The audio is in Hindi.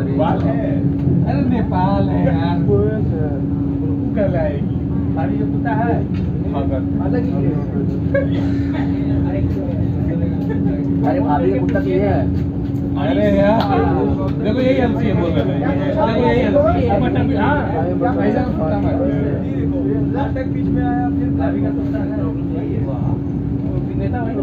नेपाल है, अरे नेपाल है यार, कल आएगी। अरे ये पता है अलग ही है। अरे भाभी का कुत्ता ये है। अरे यार देखो यही हंसी है, बोल रहा है देखो यही हंसी है। हाँ ऐसा कुत्ता मत नाटक बीच में आया, फिर भाभी का कुत्ता है। नेता वही तो